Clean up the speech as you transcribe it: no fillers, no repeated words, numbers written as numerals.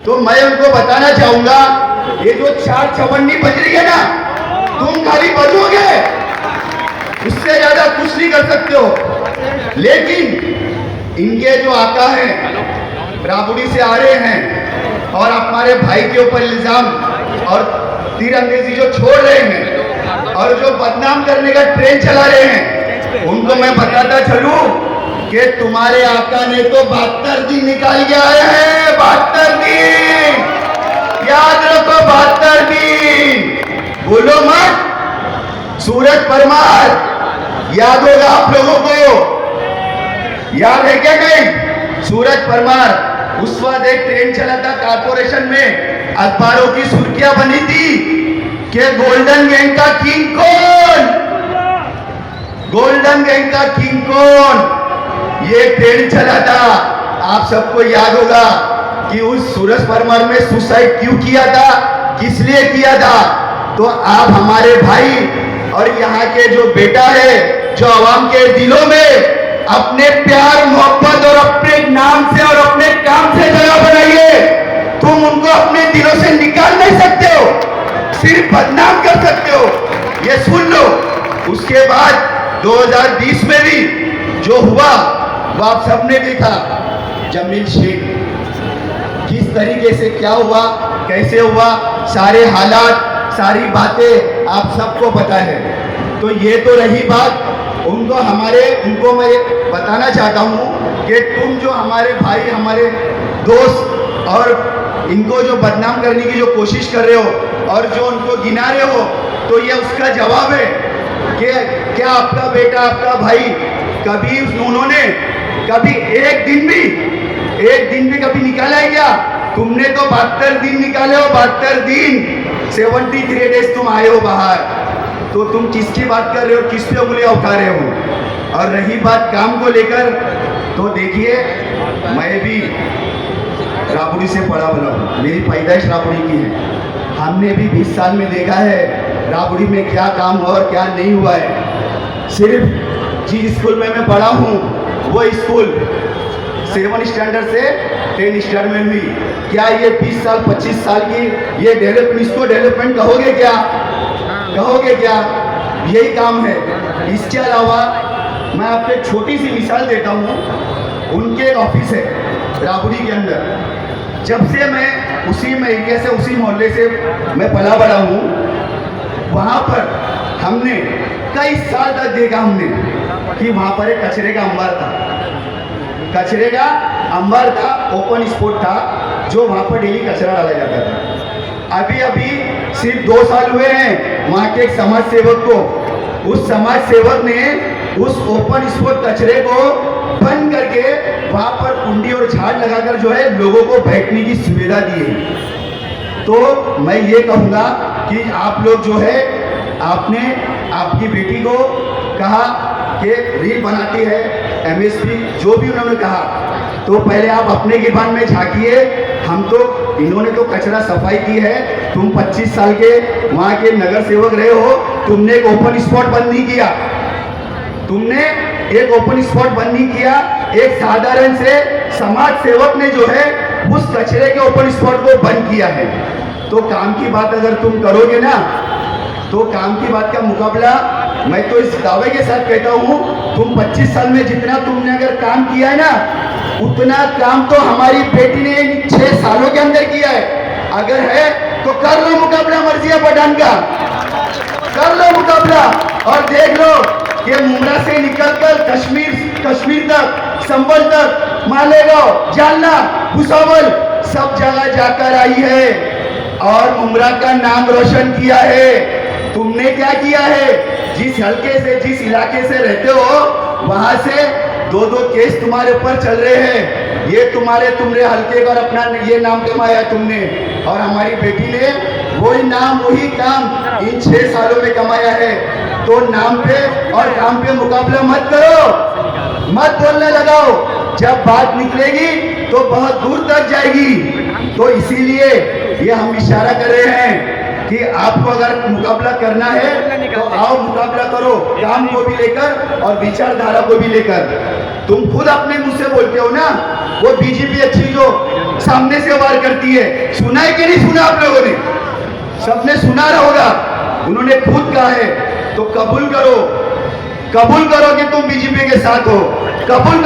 तो मैं उनको बताना चाहूंगा, ये जो 4 चवन्नी बज रही है ना, तुम खाली बजोगे, उससे ज्यादा कुछ नहीं कर सकते हो। लेकिन इनके जो आका हैं राबड़ी से आ रहे हैं और हमारे भाई के ऊपर इल्जाम और तीर अंग्रेजी जो छोड़ रहे हैं और जो बदनाम करने का ट्रेन चला रहे हैं, उनको मैं बताता चलूं कि तुम्हारे आका ने तो 72 दिन निकाल के आए हैं। 72 दिन, याद रखो, 72 दिन। बोलो मत। सूरज परमार, याद होगा आप लोगों को, याद है क्या? नहीं, सूरज परमार उस वक्त एक ट्रेन चला था कारपोरेशन में, अखबारों की सुर्खियां बनी थी कि गोल्डन गैंग का किंग कौन, गोल्डन गैंग का किंग कौन, ये ट्रेन चला था। आप सबको याद होगा कि उस सूरज परमार में सुसाइड क्यों किया था, किस लिए किया था। तो आप हमारे भाई और यहाँ के जो बेटा है, जो आवाम के दिलों में अपने प्यार मोहब्बत और अपने नाम से और अपने काम से जगह बनाइए। तुम उनको अपने दिलों से निकाल नहीं सकते हो, सिर्फ बदनाम कर सकते हो, ये सुन लो। उसके बाद 2020 में भी जो हुआ वो आप सबने देखा। जमील शेख किस तरीके से क्या हुआ, कैसे हुआ, सारे हालात, सारी बातें आप सबको पता है। तो ये तो रही बात। उनको मैं बताना चाहता हूँ कि तुम जो हमारे भाई, हमारे दोस्त और इनको जो बदनाम करने की जो कोशिश कर रहे हो और जो उनको गिना रहे हो, तो ये उसका जवाब है कि क्या आपका बेटा, आपका भाई कभी उन्होंने कभी एक दिन भी कभी निकाला है क्या? तुमने तो 72 दिन निकाले हो, 72 दिन, 73 डेज तुम आए हो बाहर। तो तुम किसकी बात कर रहे हो, किस पे उंगलियां उठा रहे हो? और रही बात काम को लेकर, तो देखिए, मैं भी राबड़ी से पढ़ा बड़ा हूँ, मेरी पैदाइश राबड़ी की है। हमने भी 20 साल में देखा है राबड़ी में क्या काम हुआ और क्या नहीं हुआ है। सिर्फ जिस स्कूल में मैं पढ़ा हूँ वो स्कूल 7 स्टैंडर्ड से 10 स्टैंडर्ड में हुई। क्या ये 20 साल 25 साल की ये डेवलपमेंट, इसको डेवलपमेंट कहोगे क्या? कहोगे क्या? यही काम है। इसके अलावा मैं आपको एक छोटी सी मिसाल देता हूँ। उनके एक ऑफिस है राबड़ी के अंदर। जब से मैं उसी एरिया से, उसी मोहल्ले से मैं पला बड़ा हूँ, वहाँ पर हमने कई साल तक देखा हमने कि वहाँ पर एक कचरे का अंबार था। कचरे का अंबार था, ओपन स्पॉट था, जो वहाँ पर डेली कचरा डाला जाता था। अभी सिर्फ 2 साल हुए हैं वहाँ के एक समाज सेवक को, उस समाज सेवक ने उस ओपन स्पॉट कचरे को बंद करके वहाँ पर कुंडी और झाड़ लगाकर जो है लोगों को बैठने की सुविधा दी है। तो मैं ये कहूँगा कि आप लोग जो है, आपने आपकी बेटी को कहा कि रील बनाती है, MSP जो भी उन्होंने कहा, तो पहले आप अपने गिरबान में झांकिए। हम तो, इन्होंने तो कचरा सफाई की है, तुम 25 साल के वहाँ के नगर सेवक रहे हो, तुमने एक ओपन स्पॉट बंद नहीं किया। तुमने एक ओपन स्पॉट बंद नहीं किया। एक साधारण से समाज सेवक ने जो है उस कचरे के ओपन स्पॉट को बंद किया है। तो काम की बात अगर तुम करोगे ना, तो काम की बात का मुकाबला मैं तो इस दावे के साथ कहता हूँ, तुम 25 साल में जितना तुमने अगर काम किया है ना, उतना काम तो हमारी बेटी ने इन 6 सालों के अंदर किया है। अगर है तो कर लो मुकाबला मर्जिया पठान का, कर लो मुकाबला और देख लो कि मुमरा से निकलकर कश्मीर तक, संबल तक, मालेगांव, जालना, भुसावल सब जगह जाकर आई है और मुमरा का नाम रोशन किया है। तुमने क्या किया है? जिस हल्के से, जिस इलाके से रहते हो, वहां से 2-2 केस तुम्हारे ऊपर चल रहे हैं। ये तुमने हल्के का अपना ये नाम कमाया तुमने, और हमारी बेटी ने वही नाम, वही काम इन 6 सालों में कमाया है। तो नाम पे और काम पे मुकाबला मत करो, मत बोलने लगाओ। जब बात निकलेगी तो बहुत दूर तक जाएगी। तो इसीलिए ये हम इशारा कर रहे हैं कि आपको अगर मुकाबला करना है तो आओ मुकाबला करो, काम को भी लेकर और विचारधारा को भी लेकर। तुम खुद अपने मुंह से बोलते हो ना, वो बीजेपी अच्छी जो सामने से वार करती है। सुना है कि नहीं सुना आप लोगों ने? सबने सुना रहा होगा। उन्होंने खुद कहा है, तो कबूल करो कि तुम बीजेपी के साथ हो, कबूल